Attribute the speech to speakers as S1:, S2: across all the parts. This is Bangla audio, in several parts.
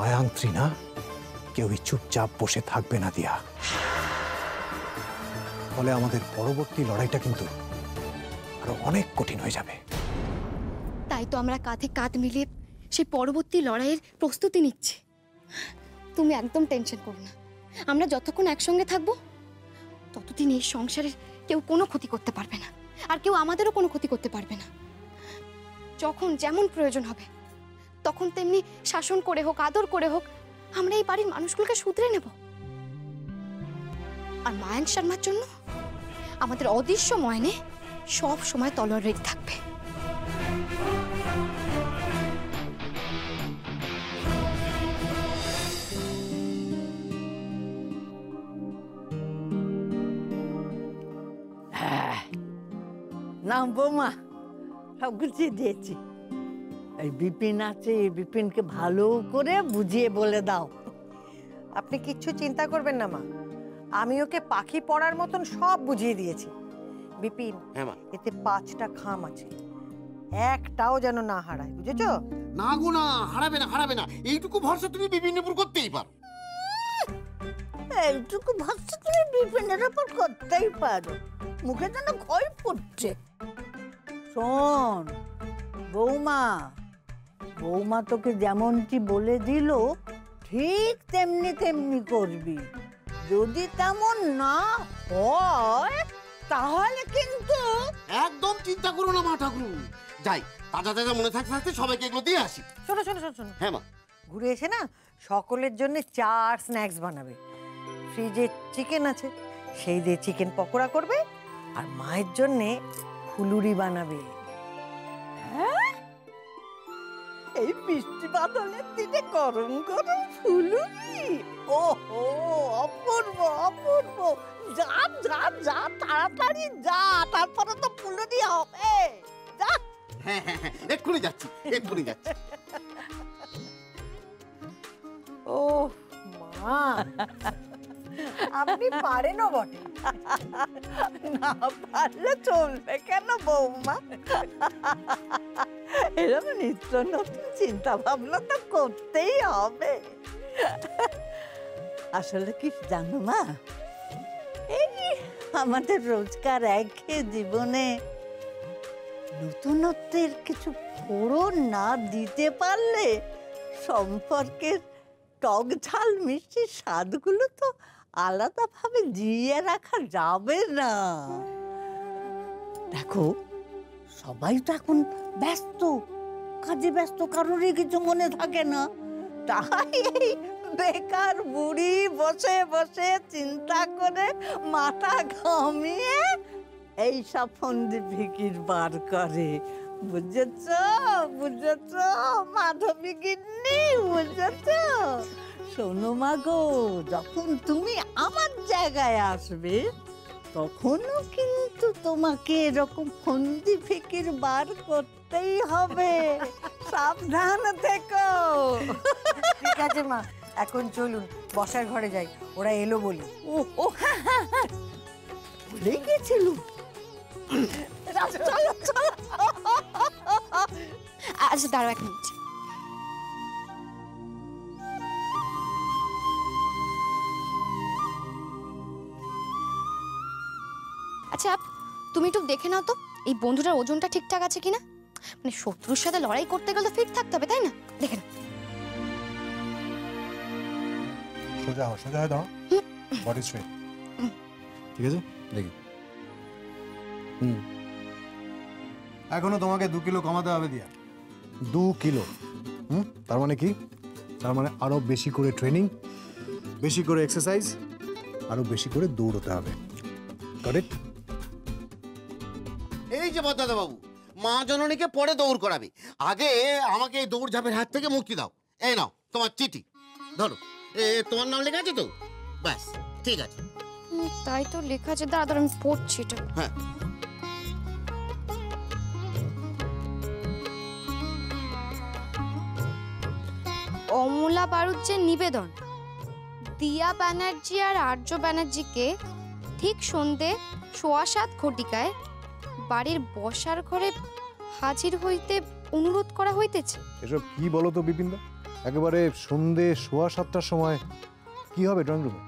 S1: মায়াঙ্ক ত্রিনা কেউই চুপচাপ বসে থাকবে না দিয়া। ফলে আমাদের পরবর্তী লড়াইটা কিন্তু আরো অনেক কঠিন হয়ে যাবে।
S2: তাই তো আমরা কাঁধে কাঁধ মিলিয়ে সেই পরবর্তী লড়াইয়ের প্রস্তুতি নিচ্ছি। তুমি একদম টেনশন করো না, আমরা যতক্ষণ একসঙ্গে থাকবো ততদিন এই সংসারের কেউ কোনো ক্ষতি করতে পারবে না, আর কেউ আমাদেরও কোনো ক্ষতি করতে পারবে না। যখন যেমন প্রয়োজন হবে তখন তেমনি শাসন করে হোক, আদর করে হোক, আমরা এই বাড়ির মানুষগুলোকে শুধরে নেব। আর মায়াঙ্ক শর্মার জন্য আমাদের অদৃশ্য ময়নে সব সময় তলোয়ার রেডি থাকবে।
S3: না বৌমা, সব গুছিয়ে দিয়েছি। এই বিপিন আছে, বিপিনকে ভালো করে বুঝিয়ে বলে দাও।
S4: আপনি কিচ্ছু চিন্তা করবেন না মা, আমি ওকে পাখি পড়ার মতন সব বুঝিয়ে দিয়েছি। বিপিন, এতে 5টা খাম আছে, একটাও যেন না হারায়, বুঝেছো?
S5: না গো না, হারাবে না, হারাবে না। এইটুকু ভরসা তুমি বিপিনের উপর করতেই পারো।
S3: এইটুকু ভরসা তুমি বিপিনের উপর করতেই পারো? মুখে যেন ভয় পড়ছে। শোন বৌমা, বৌমা তোকে যেমনটি বলে দিল ঠিক তেমনি তেমনি করবি। যদি তেমন না হয় তাহলে কিন্তু
S5: একদম চিন্তা করো না মা ঠাকুর। যাই, তাজা তাজা মনে থাকতে থাকতে সবাইকে এগুলো দিয়ে আসি।
S4: শোনো শোনো শোনো শোনো,
S5: হ্যাঁ মা।
S4: ঘুরে এসে না সকলের জন্য 4 স্ন্যাক্স বানাবে। ফ্রিজে চিকেন আছে, সেই দিয়ে চিকেন পকোড়া করবে, আর মায়ের জন্য ফুলুরি বানাবে।
S3: এই বৃষ্টি বাদলের দিনে গরম গরম ফুলুরি, ওহো অপূর্ব অপূর্ব। যা যা যা, তাড়াতাড়ি যা, তারপরে তো ফুলুরি হবে। যা।
S5: হ্যাঁ হ্যাঁ হ্যাঁ, এক্ষুনি যাচ্ছি, এক্ষুনি যাচ্ছি।
S4: ও মা, আপনি পারেনও বটে।
S3: না পারলে চলবে কেন বৌমা? এরকম নিত্য নতুন চিন্তা ভাবনা তো করতেই হবে। আসলে কি জানো মা, এই আমাদের রোজকার একঘেয়ে জীবনে নতুনত্বের কিছু ফোড়ন না দিতে পারলে সম্পর্কের টক ঝাল মিষ্টি স্বাদগুলো তো আলাদাভাবে জিইয়ে রাখা যাবে না। দেখো সবাই তো এখন ব্যস্ত, কাজে ব্যস্ত, কারোরই কিছু মনে থাকে না। তাই এই বেকার বুড়ি বসে বসে চিন্তা করে মাথা ঘামিয়ে এই সব ফন্দি ফিকির বার করে। বুঝেছ বুঝেছ মাধবী গিন্নি, বুঝেছ? শোনো মা গো, যখন তুমি আমার জায়গায় আসবে তখনও কিন্তু তোমাকে এরকম ফন্দি ফিকির বার করতেই হবে। সাবধান থেকো।
S4: ঠিক আছে মা, এখন চলুন বসার ঘরে যাই, ওরা এলো বলি।
S3: ও হ্যাঁ হ্যাঁ হ্যাঁ, ভুলেই গেছিল। চলো চলো।
S2: আচ্ছা দাঁড়াও 1 মিনিট। আচ্ছা তুমি একটু দেখে নাও তো এই বন্ধুটার ওজনটা ঠিকঠাক আছে কিনা। মানে শত্রুর সাথে লড়াই করতে গেলে ফিট থাকতে হবে, তাই না? দেখে নাও।
S1: সোজা হও, সোজা হয়ে দাও, বডি স্ট্রেট। ঠিক আছে, দেখি।
S6: এখনো তোমাকে 2 কিলো কমাতে হবে দিয়া।
S1: 2 কিলো? তার মানে কি? তার মানে আরো বেশি করে ট্রেনিং, বেশি করে এক্সারসাইজ, আরো বেশি করে দৌড়তে হবে। কারেক্ট?
S5: এই যে বদ্দাদা বাবু, মা জননীকে পরে দৌড় করাবে, আগে আমাকে এই দৌড় ঝাঁপের হাত থেকে মুক্তি দাও। এই নাও তোমার চিঠি, ধরো। তোমার নাম লেখা আছে তো? ব্যাস, ঠিক আছে।
S2: তাই তো লেখা আছে, দাঁড়া আমি পড়ছি এটা।
S5: হ্যাঁ।
S2: অমলা বাড়ুজ্যের নিবেদন, দিয়া ব্যানার্জি আর আর্য ব্যানার্জিকে ঠিক সন্ধে 7:15 ঘটিকায় বাড়ির বসার ঘরে হাজির হইতে অনুরোধ করা হইতেছে।
S1: এসব কি বলো তো বিপিনদা? একেবারে সন্ধে 7:15টার সময় কি হবে ড্রয়িং রুমে?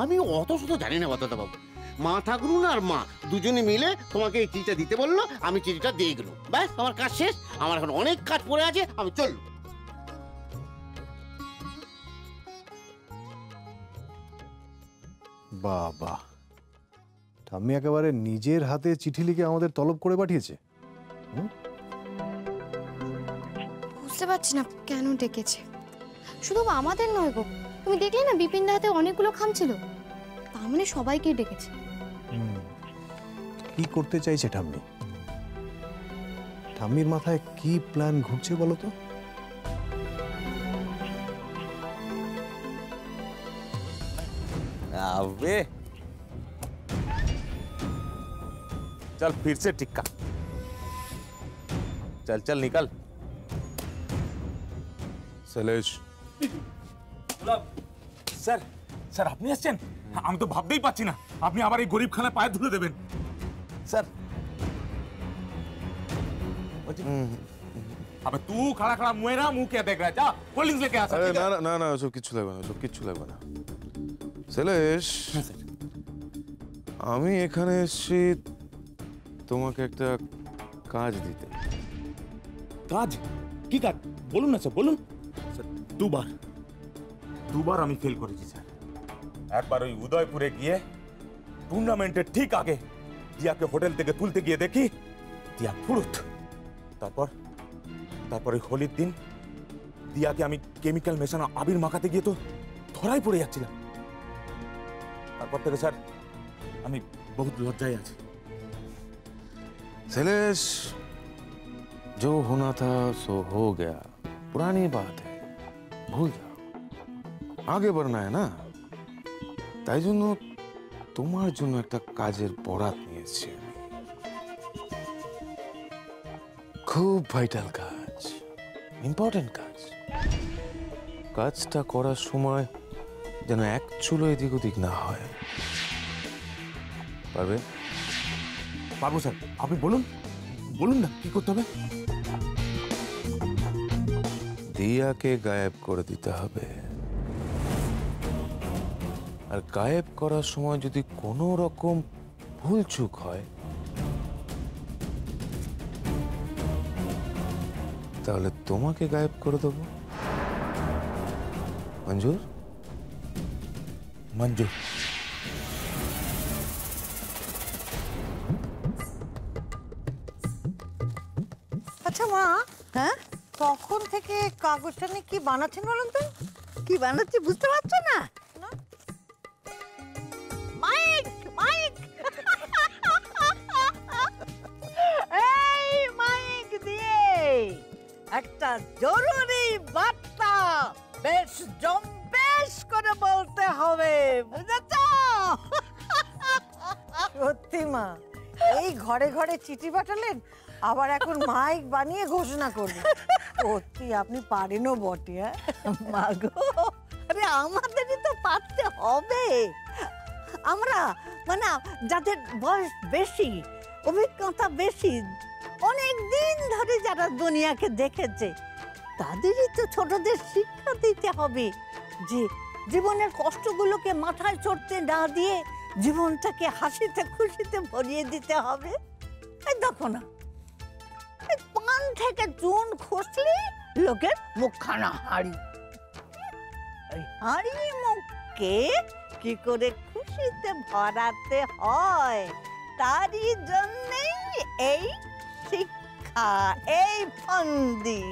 S5: আমি অত শত জানি না কথা বাবু। মা ঠাকুরুন আর মা দুজনে মিলে তোমাকে এই চিঠিটা দিতে বললো, আমি চিঠিটা দিয়ে গেলাম, ব্যাস আমার কাজ শেষ। আমার এখন অনেক কাজ পড়ে আছে, আমি চললাম।
S1: বাবা, ঠাম্মি একেবারে নিজের হাতে চিঠি লিখে আমাদের তলব করে পাঠিয়েছে।
S2: বুঝতে পারছি না কেন ডেকেছে। শুধু আমাদের নয় গো, তুমি দেখলে না বিপিনদার হাতে অনেকগুলো খাম ছিল, তার মানে সবাইকেই ডেকেছে।
S1: কি করতে চাইছে ঠাম্মি? ঠাম্মির মাথায় কি প্ল্যান ঘুরছে বলো তো?
S7: अबे चल फिर से टिक्का, चल चल निकल। शैलेश
S8: স্যার স্যার আপনি আসছেন? আমি তো ভাবতেই পাচ্ছি না আপনি আবার এই গরিব খানায় পায়ে ধুলে দেবেন। স্যার अबे तू खड़ा खड़ा मुएरा मुंह क्या देख रहा है? जा कोल्ड ड्रिंक्स लेके आ।
S7: अरे ना ना ना ना ওসব কিছু লাগবে না, ওসব কিছু লাগবে না। শৈলেশ, আমি এখানে এসেছি তোমাকে একটা কাজ দিতে।
S8: কাজ? কি কাজ বলুন না স্যার, বলুন। স্যার দুবার আমি ফেল করেছি স্যার। একবার ওই উদয়পুরে গিয়ে টুর্নামেন্টের ঠিক আগে দিয়াকে হোটেল থেকে তুলতে গিয়ে দেখি দিয়া ফুরুত। তারপর ওই হোলির দিন দিয়াকে আমি কেমিক্যাল মেশানো আবির মাখাতে গিয়ে তো ধরাই পড়ে যাচ্ছিলাম। তারপর থেকে স্যার আমি বহুত লজ্জায় আছি।
S7: शैलेश, जो होना था सो हो गया, पुरानी बात है, भूल जाओ। आगे बढ़ना है ना, তাই জন্য তোমার জন্য একটা কাজের বরাত নিয়েছি। খুব ভাইটাল কাজ, ইম্পর্টেন্ট কাজ। কাজটা করার সময় যেন এক চুলো এদিক ওদিক না হয়। পারবে?
S8: পারবো স্যার, আপনি বলুন বলুন না কি করতে হবে।
S7: দিয়াকে গায়েব করে দিতে হবে, আর গায়েব করার সময় যদি কোনো রকম ভুলচুক হয় তাহলে তোমাকে গায়েব করে দেবো। মঞ্জুর?
S8: মঞ্জুর।
S4: আচ্ছা মা, হ্যাঁ তখন থেকে কাগজটা নিয়ে কি বানাচ্ছেন বলুন তো?
S3: কি বানাচ্ছি বুঝতে পারছো না? মাইক মাইক এই মাইক দিয়ে একটা জরুরি বার্তা বেশ জম্পেশ করে বলতে হবে, বুঝেছ?
S4: সত্যি মা, এই ঘরে ঘরে চিঠি পাঠালেন, আবার এখন মাইক বানিয়ে ঘোষণা করবেন। সত্যি আপনি পারেনও বটে।
S3: মাগো, আরে আমাদেরই তো পারতে হবে। আমরা মানে যাদের বয়স বেশি, অভিজ্ঞতা বেশি, অনেক দিন ধরে যারা দুনিয়াকে দেখেছে, তাদেরই তো ছোটদের শিক্ষা দিতে হবে যে জীবনের কষ্টগুলোকে মাথায় চড়তে না দিয়ে জীবনটাকে হাসিতে খুশিতে ভরিয়ে দিতে হবে। এই দেখো না, এই পান থেকে চুন খসলে লোকের মুখখানা হাঁড়ি, এই হাঁড়ি মুখকে কি করে খুশিতে ভরাতে হয়, তারই জন্যই এই শিক্ষা, এই ফন্দি।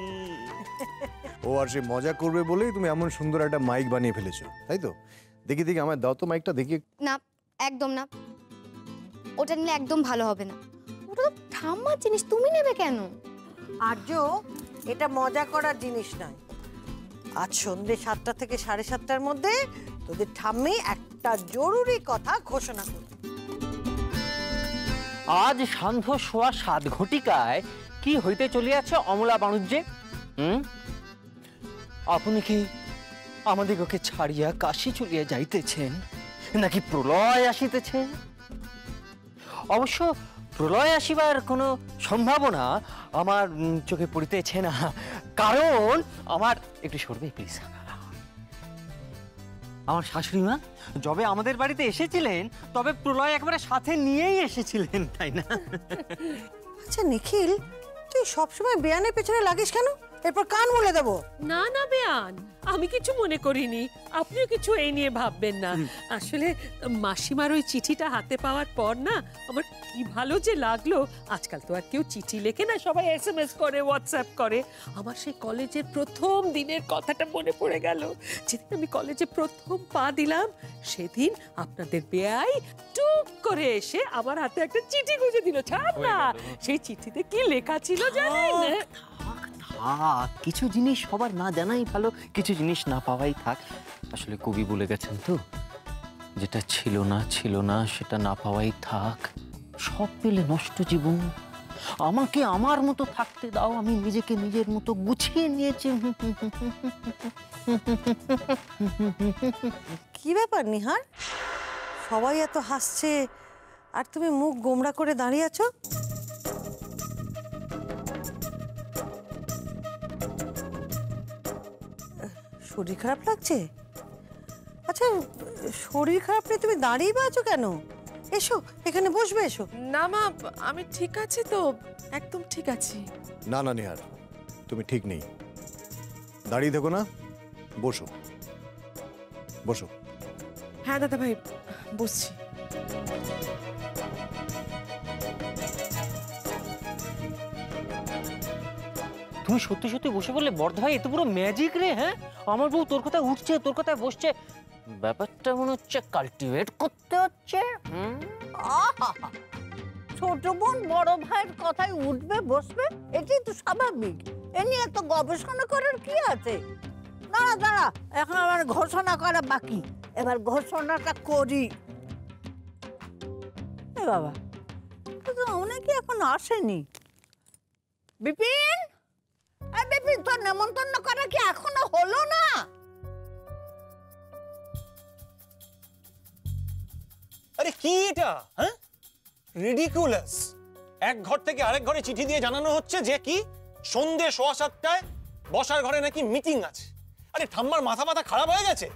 S1: ও আর সে মজা করবে বলেই তুমি এমন সুন্দর একটা মাইক বানিয়ে ফেলেছো, তাই তো? দেখি দেখি আমার দাও তো মাইকটা, দেখি।
S2: না, একদম না, ওটা নিলে একদম ভালো হবে না। ওটা তো ঠাম্মার জিনিস, তুমি নেবে কেন?
S4: আর্য, এটা মজা করার জিনিস নয়। আজ সন্ধ্যে 7টা থেকে 7:30টার মধ্যে তোদের ঠাম্মি একটা জরুরি কথা ঘোষণা করবে।
S9: আজ সন্ধ্যা 7:15 ঘটিকায় কি হইতে চলিয়াছে অমলা বাণিজ্যে? আপনি কি আমাদিগকে ছাড়িয়া কাশী চলিয়া যাইতেছেন, নাকি প্রলয় আসিতেছে? অবশ্য প্রলয় আসিবার কোনো সম্ভাবনা আমার চোখে পড়িতেছে না, কারণ আমার একটু সরবে প্লিজ। আমার শাশুড়ি মা যবে আমাদের বাড়িতে এসেছিলেন তবে প্রলয় একবারে সাথে নিয়েই এসেছিলেন, তাই না?
S4: আচ্ছা নিখিল, তুই সবসময় বেয়ানের পেছনে লাগিস কেন? এরপর কান মুলে দেবো।
S10: না না বেয়ান, আমি কিছু মনে করিনি, আপনিও কিছু এই নিয়ে ভাববেন না। আসলে মাসিমার ওই চিঠিটা হাতে পাওয়ার পর না আমার কি ভালো যে লাগলো। আজকাল তো আর কেউ চিঠি লেখে না, সবাই SMS করে, হোয়াটসঅ্যাপ করে। আমার সেই কলেজের প্রথম দিনের কথাটা মনে পড়ে গেল। যেদিন আমি কলেজে প্রথম পা দিলাম সেদিন আপনাদের বেয়াই টুক করে এসে আমার হাতে একটা চিঠি গুঁজে দিল। ছাড় না, সেই চিঠিতে কি লেখা ছিল জানেন?
S9: কিছু জিনিস সবার না জানাই ভালো, কিছু জিনিস না পাওয়াই থাক। আসলে কবি বলে গেছেন তো, যেটা ছিল না সেটা না পাওয়াই থাক, সব পেলে নষ্ট জীবন। আমাকে আমার মতো থাকতে দাও, আমি নিজেকে নিজের মতো গুছিয়ে নিয়েছি।
S4: কি ব্যাপার নিহার, সবাই এত হাসছে আর তুমি মুখ গোমড়া করে দাঁড়িয়ে আছো? শরীর খারাপ লাগছে? আচ্ছা, শরীর খারাপ নিয়ে তুমি দাঁড়িয়ে আছো কেন? এসো, এখানে বসবে, এসো।
S10: না মা, আমি ঠিক আছি তো, একদম ঠিক আছি।
S1: না না নিহার, তুমি ঠিক নেই। দাঁড়িয়ে থেকো না, বসো বসো।
S10: হ্যাঁ দাদা ভাই, বসছি।
S9: তুমি সত্যি সত্যি বসে বললে বর্ধা ভাই, এত পুরো ম্যাজিক রে। হ্যাঁ, আমার বউ তোর কথায় উঠছে, তোর কথায় বসছে, ব্যাপারটা মনে হচ্ছে কাল্টিভেট করতে হচ্ছে।
S3: ছোট বোন বড় ভাইয়ের কথায় উঠবে বসবে, এটাই তো স্বাভাবিক। এ নিয়ে তো গবেষণা করার কি আছে? দাঁড়া দাঁড়া, এখন আমার ঘোষণা করা বাকি, এবার ঘোষণাটা করি। এ বাবা, অনেকে এখন আসেনি। বিপিন, বিপিন, তোর নেমন্তন্ন করা কি এখনো হলো না?
S11: আরে কি এটা? হ্যাঁ, রিডিকুলাস। এক ঘর থেকে আরেক ঘরে চিঠি দিয়ে জানানো হচ্ছে যে কি সন্ধ্যে 7:15টায় বসার ঘরে নাকি মিটিং আছে। আরে ঠাম্মার মাথা খারাপ হয়ে গেছে।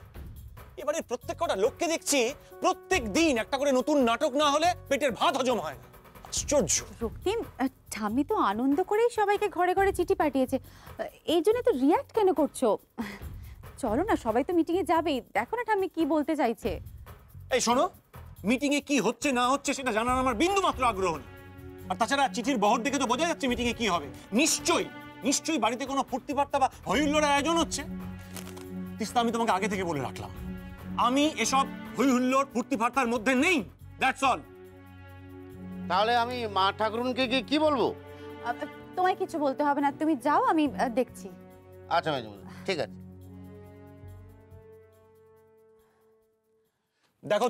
S11: এবারে প্রত্যেক কটা লোককে দেখছি প্রত্যেক দিন একটা করে নতুন নাটক না হলে পেটের ভাত হজম হয় না। আশ্চর্য।
S12: রক্তিম, ঠাম্মি তো আনন্দ করেই সবাইকে ঘরে ঘরে চিঠি পাঠিয়েছে, এই জন্য তো রিয়াক্ট কেন করছো? চলো না, সবাই তো মিটিং এ যাবেই, দেখো না ঠাম্মি কি বলতে চাইছে।
S11: এই শোনো, মিটিং এ কি হচ্ছে না হচ্ছে সেটা জানার আমার বিন্দু মাত্র আগ্রহ নেই। আর তাছাড়া চিঠির বহর দেখে তো বোঝা যাচ্ছে মিটিং এ কি হবে। নিশ্চয়ই বাড়িতে কোনো ফুর্তি ফার্তা বা হইহুল্লোড়ের আয়োজন হচ্ছে। তিস্তা, আমি তোমাকে আগে থেকে বলে রাখলাম, আমি এসব হইহুল্লোড় ফুর্তি ফার্তার মধ্যে নেই। That's all.
S5: তাহলে আমি মা ঠাকুরুনকে গিয়ে কি বলবো?
S12: তোমায় কিছু বলতে হবে না, তুমি যাও, আমি দেখছি।
S5: আচ্ছা ম্যাডাম, ঠিক আছে।
S11: দেখো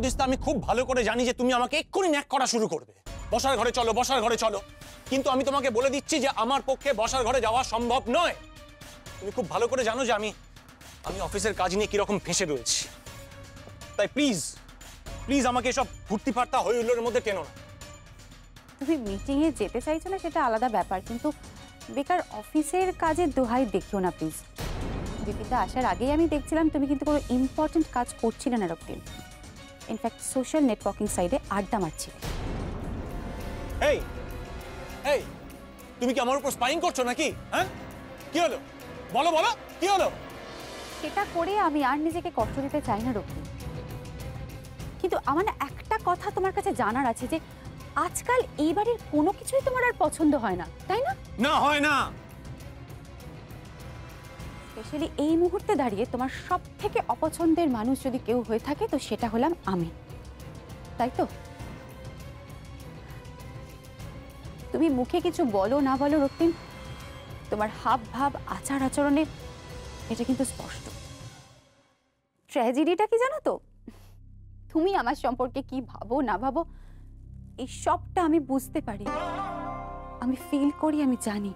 S11: তিস্তা, আমি খুব ভালো করে জানি যে তুমি আমাকে এক্ষুনি ন্যাক করা শুরু করবে। বসার ঘরে চলো। কিন্তু আমি তোমাকে বলে দিচ্ছি যে আমার পক্ষে বসার ঘরে যাওয়া সম্ভব নয়। তুমি খুব ভালো করে জানো যে আমি অফিসের কাজ নিয়ে কিরকম ফেঁসে রয়েছি। তাই প্লিজ আমাকে সব ফুর্তি ফার্তা হইহুল্লোড়ের মধ্যে টেনো না।
S12: তুমি মিটিং এ যেতে চাইছো না সেটা আলাদা ব্যাপার, কিন্তু বেকার অফিসের কাজের দোহাই দেখিও না প্লিজ। দীপিকা আসার আগেই আমি দেখছিলাম তুমি কিন্তু কোনো ইম্পর্টেন্ট কাজ করছিলে না রক্তিম। ইনফ্যাক্ট সোশ্যাল নেটওয়ার্কিং সাইটে আড্ডা মারছিলে।
S11: এই তুমি কি আমার উপর স্পাইং করছো নাকি? হ্যাঁ, কি হলো বলো কি হলো?
S12: সেটা করে আমি আর নিজেকে কষ্ট দিতে চাই না রক্তিম, কিন্তু আমার না একটা কথা তোমার কাছে জানার আছে যে আজকাল এই বাড়ির কোনো কিছুই তোমার আর পছন্দ হয় না, তাই না?
S11: না, হয় না।
S12: স্পেশালি এই মুহূর্তে দাঁড়িয়ে তোমার সব থেকে অপছন্দের মানুষ যদি কেউ হয়ে থাকে তো সেটা হলাম আমি, তাই তো? তুমি মুখে কিছু বলো না বলো রক্তিম, তোমার হাব ভাব আচার আচরণে এটা কিন্তু স্পষ্ট। ট্র্যাজেডিটা কি জানো তো? তুমি আমার সম্পর্কে কি ভাবো না ভাবো এই সবটা আমি বুঝতে পারি, আমি ফিল করি, আমি জানি।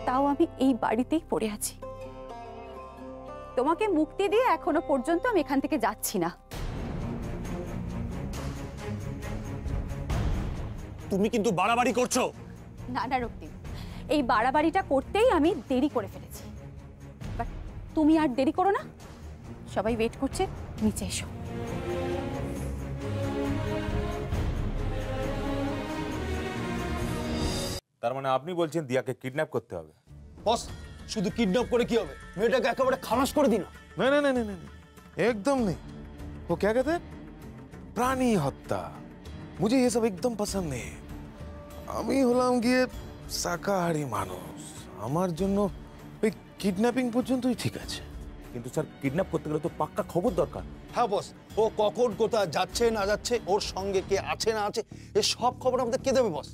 S12: তাও আমি এই বাড়িতেই পড়ে আছি। তোমাকে মুক্তি দিয়ে এখনো পর্যন্ত আমি এখান থেকে যাচ্ছি না।
S11: তুমি কিন্তু বাড়াবাড়ি করছো।
S12: না না রক্তিম, এই বাড়াবাড়িটা করতেই আমি দেরি করে ফেলেছি। বাট তুমি আর দেরি করো না, সবাই ওয়েট করছে, নিচে এসো।
S8: তার মানে আপনি বলছেন দিয়াকে কিডন্যাপ করতে হবে?
S11: বস, শুধু কিডন্যাপ করে কি হবে? মেয়েটাকে একেবারে খালাস করে দিন।
S7: না না না না না, एकदम नहीं। वो क्या कहते हैं, प्राणी हत्या। मुझे ये सब एकदम पसंद नहीं। আমি হলাম গিয়ে শাকাহারি মানুষ, আমার জন্য ওই কিডন্যাপিং পর্যন্তই ঠিক আছে।
S8: কিন্তু স্যার, কিডন্যাপ করতে গেলে তো পাক্কা খবর দরকার।
S11: হ্যাঁ বস, ও কখন কোথায় যাচ্ছে না যাচ্ছে, ওর সঙ্গে কে আছে না আছে, এ সব খবর আমাদের কে দেবে বস?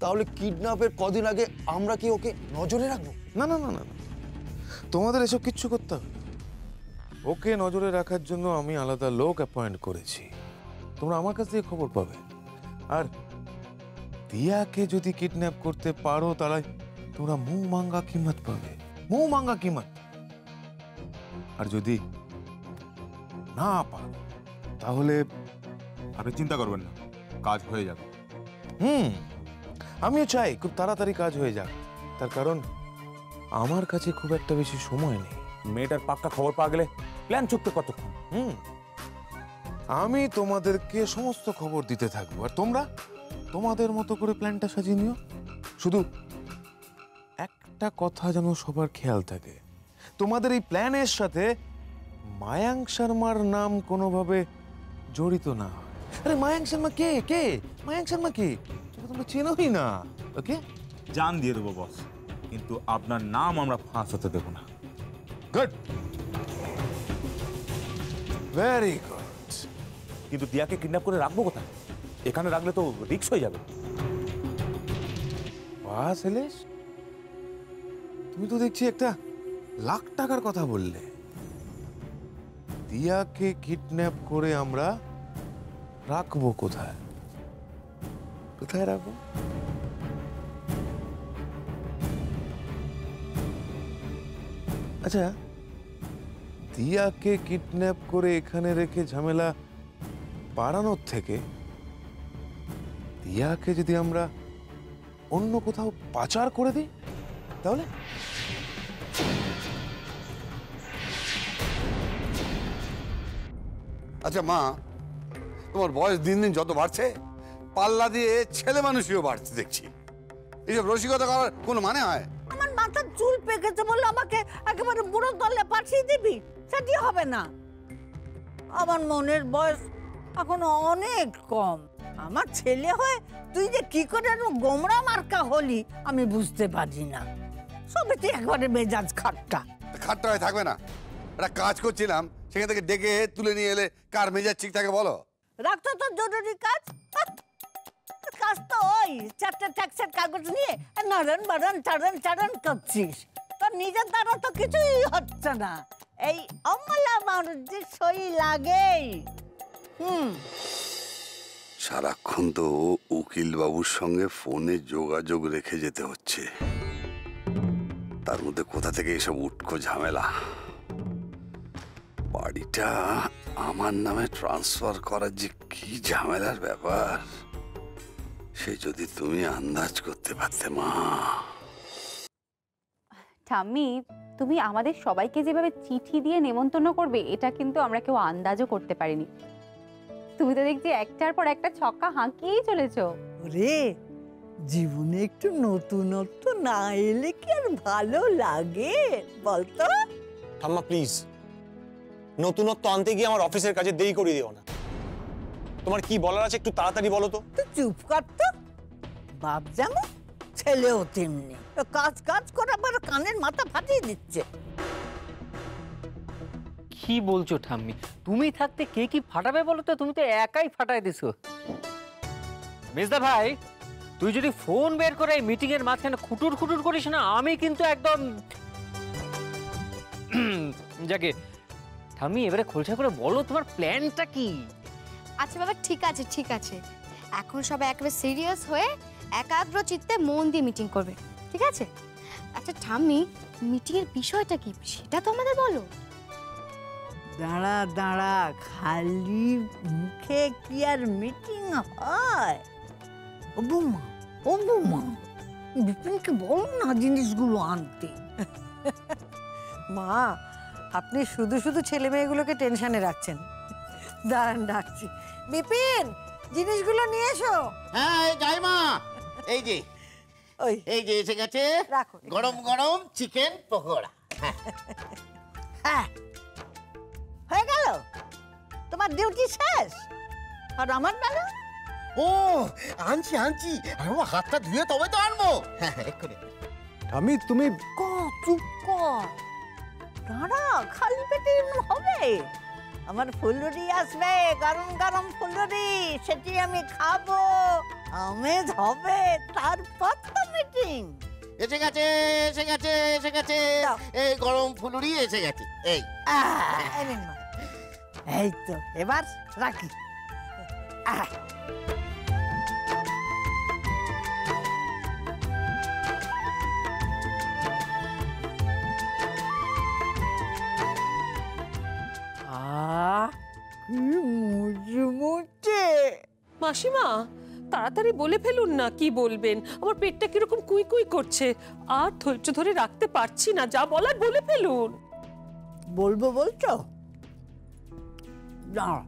S11: তাহলে কিডন্যাপের কদিন আগে আমরা কি ওকে নজরে রাখবো?
S7: না না না না না, তোমাদের এসব কিচ্ছু করতে হবে। ওকে নজরে রাখার জন্য আমি আলাদা লোক অ্যাপয়েন্ট করেছি, তোমরা আমার কাছ থেকে খবর পাবে। আর দিয়াকে যদি কিডন্যাপ করতে পারো তাহলে তোমরা মুঁহ মাঙ্গা কিমত পাবে, মুঁহ মাঙ্গা কিমত। আর যদি না পারো তাহলে
S8: আপনি চিন্তা করবেন না, কাজ হয়ে যাবে।
S7: আমিও চাই খুব তাড়াতাড়ি কাজ হয়ে যাক, তার কারণ আমার কাছে খুব একটা বেশি সময় নেই।
S8: মেয়েটার পাক্কা খবর পাওয়া গেলে প্ল্যান চুক্তি কতক্ষণ?
S7: আমি তোমাদেরকে সমস্ত খবর দিতে থাকবো, আর তোমরা তোমাদের মতো করে প্ল্যানটা সাজিয়ে নিও। শুধু একটা কথা যেন সবার খেয়াল থাকে, তোমাদের এই প্ল্যানের সাথে মায়াঙ্ক শর্মার নাম কোনোভাবে জড়িত না হয়। আরে মায়াঙ্ক শর্মা কে? কে মায়াঙ্ক শর্মা কে? তোমরা চেনোই না। ওকে,
S8: জান দিয়ে দেবো বস, কিন্তু আপনার নাম আমরা ফাঁস হতে দেবো না।
S7: Good, very good.
S8: কিন্তু দিয়াকে কিডন্যাপ করে রাখবো কোথায়? এখানে রাখলে তো রিস্ক হয়ে যাবে।
S7: বাহ ছেলেশ, তুমি তো দেখছি একটা লাখ টাকার কথা বললে। দিয়াকে কিডন্যাপ করে আমরা রাখবো কোথায়? কোথায় রাখবো? আচ্ছা, দিয়াকে কিডন্যাপ করে এখানে রেখে ঝামেলা বাড়ানোর থেকে দিয়াকে যদি আমরা অন্য কোথাও পাচার করে দিই তাহলে?
S13: আচ্ছা মা, তোমার বয়স দিন দিন যত বাড়ছে, পাল্লা দিয়ে ছেলে মানুষও বাড়ছে দেখছি। এইসব রসিকতা করার কোনো মানে হয়?
S3: আমার মাথার চুল পেকেছে বলে আমাকে একেবারে বুড়ো দলে পাঠিয়ে দিবি, সেটি হবে না। আমার মনের বয়স এখন অনেক কম। আমার ছেলে হয়ে তুই যে কি করে গোমরা মার্কা হলি আমি বুঝতে পারি না। সবে তুই একবারে মেজাজ খাট্টা।
S13: খাট্টা হয়ে থাকবে না? একটা কাজ করছিলাম, সেখান থেকে ডেকে তুলে নিয়ে এলে কার মেজাজ ঠিক থাকে বলো?
S3: রাখতো তোর জরুরি কাজ, কাজ তো ওই 4টে ট্যাক্সের কাগজ নিয়ে নাড়ন বাড়ন চাড়ন চাড়ন করছিস। তোর নিজের দ্বারা তো কিছুই হচ্ছে না। এই অমলা মানুষ যে সই লাগেই।
S13: সারাক্ষণ তো উকিল বাবুর সঙ্গে ফোনে যোগাযোগ রেখে যেতে হচ্ছে, তার মধ্যে কোথা থেকে এসব উটকো ঝামেলা। বাড়িটা আমার নামে ট্রান্সফার করার যে কি ঝামেলার ব্যাপার, সে যদি তুমি আন্দাজ করতে পারতে মা।
S12: ঠাম্মি, তুমি আমাদের সবাইকে যেভাবে চিঠি দিয়ে নেমন্তন্ন করবে এটা কিন্তু আমরা কেউ আন্দাজও করতে পারিনি। তুমি তো দেখছি একটার পর একটা ছক্কা হাঁকিয়েই চলেছো।
S3: রে, জীবনে একটু নতুনত্ব না এলে কি আর ভালো লাগে বলতো?
S11: ঠাম্মা প্লিজ, নতুনত্ব আনতে গিয়ে আমার অফিসের কাজে দেরি করে দিও না। তোমার কি বলার আছে একটু তাড়াতাড়ি বলো তো।
S3: তুই চুপ কর তো। বাপ যেমন ছেলেও তেমনি, কাজ কাজ করে আবার কানের মাথা ফাটিয়ে দিচ্ছে।
S9: কি বলছো ঠাম্মি? তুমি থাকতে কে কি ফাটাবে বলো তো? তুমি তো একাই ফাটাই দিছো। মেজদা ভাই, তুই যদি ফোন বের করে মিটিং এর মাঝখানে খুটুর খুটুর করিস না, আমি কিন্তু একদম যাকে ঠাম্মি এবারে খোলসা করে বলো তোমার প্ল্যানটা কি?
S2: আচ্ছা বাবা, ঠিক আছে ঠিক আছে, এখন সবাই একেবারে সিরিয়াস হয়ে একাগ্র চিত্তে মন দিয়ে মিটিং করবে, ঠিক আছে? আচ্ছা ঠাম্মি, মিটিং এর বিষয়টা কি সেটা তো আমাদের বলো।
S3: দাঁড়া দাঁড়া, খালি মুখে কি আর মিটিং হয়? ও বৌমা, ও বৌমা, বিপিনকে বল না জিনিসগুলো আনতে।
S4: মা, আপনি শুধু শুধু ছেলে মেয়েগুলোকে টেনশনে রাখছেন। দাঁড়ান, ডাকছি। বিপিন, জিনিসগুলো নিয়ে এসো।
S5: হ্যাঁ, এই যাই মা। এই যে এই যে এসে গেছে গরম গরম চিকেন পকোড়া।
S3: হ্যাঁ, হয়ে গেল তোমার ডিউটি শেষ। আর আমার বেলা?
S5: ও, আনছি আনছি, আমার হাতটা ধুয়ে তবে তো আনবো। হ্যাঁ, এক্ষুনি।
S1: আমি তুমি
S3: চুপ কর, দাঁড়া, খালি পেটে হবে। আমার ফুলুরি আসবে, গরম গরম ফুলুরি, সেটি আমি খাবো, আমেজ হবে, তারপর তো মিটিং।
S5: এসে গেছে এসে গেছে এসে গেছে, এই গরম ফুলুরি এসে গেছে। এই
S3: এই তো, এবার রাখি।
S10: মাসিমা, তাড়াতাড়ি বলে ফেলুন না কি বলবেন। আমার পেটটা কিরকম কুই কুই করছে, আর ধৈর্য ধরে রাখতে পারছি না। যা বলার বলে ফেলুন।
S3: বলবো বলছো? দাঁড়া,